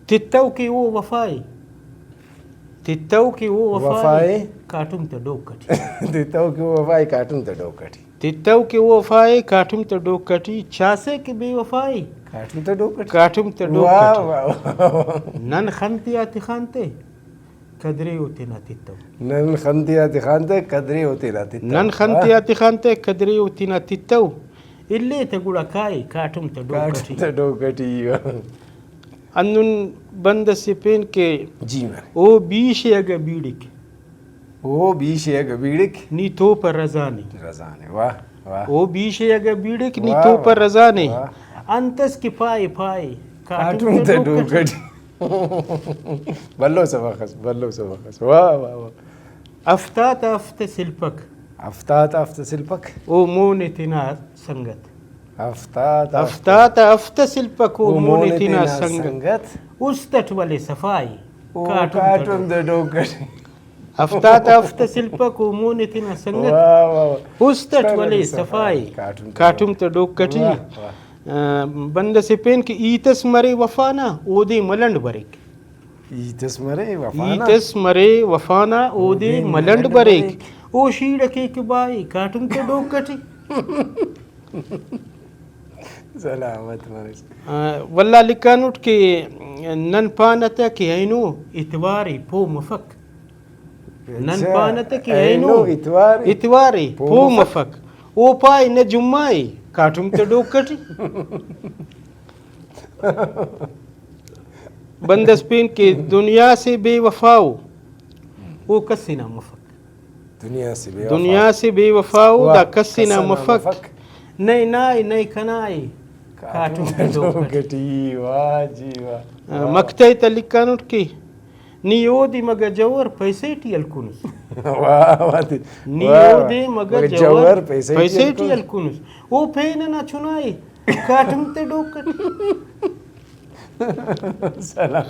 तित्तव की वो वफाई तित्तव की वो वफाई काटुम त डोकटी तित्तव की वो वफाई काटुम त डोकटी तित्तव की वो वफाई काटुम त डोकटी चासे की बेवफाई काटुम त डोकटी काटुम त वाह डोकटी वाह नन खंतियाती खानते कदरे होते ना तित्तव नन खंतियाती खानते कदरे होती ना तित्तव नन खंतियाती खानते कदरे होती ना तित्तव इल्ले ते गुड़काई काटुम त डोकटी काटुम त डोकटी अन्नुन बंद सिपेन के जी मैं ओ बीश अग बीड़िक ओ बीश एक बीड़िक नी तो पर रजानी रजाने वाह वाह ओ बीश अग बीड़िक नी वाह, तो पर रजाने वाह। अंतस की पाए पाए काटुम त डोकटी बल्लो सबकस वाह वाह वाह अफ्तात अफ्त सिल्पक अफ्तात अफ्त सिल्पक ओ मोन तिना संगत अफ्तात अफ्तात अफ्त सिल्पक ओ मोन मोने तिना तिना संगत उस तट वाले सफाई काटुम त डोकटी अफ्तात अफ्त सिल्पक ओ मोन तिना संगत वाह वाह उस तट वाले सफाई काटुम त डोकटी बंद से पेन की ईतस मरे वफाना ओदे मलंड बरेक ईतस मरे वफाना ईतस मरे वफाना ओदे मलंड बरेक ओ शीड़ के बाई काटुम त डोकटी सलामत मरे वल्ला लिकानुट के नन पानता के हैनो इतवारी पो मफक नन पानता के हैनो इतवारी पो मफक ओ पाई न जुम्माई काटुम त डोकटी बंदस पेन के दुनिया से बेवफाओ ओ कसिना मफक दुनिया से बेवफाओ दा कसिना मफक नहीं नाई नहीं खनाई काटुम त डोकटी वाह जी वाह मक्तई त लिकानुट की नी ओदी मग जवर पैसे टियल कुनुस वाह वाह नी ओदी मग जवर पैसे टियल कुनुस ओ फेन ना चुनाई काटुम त डोकटी सलाम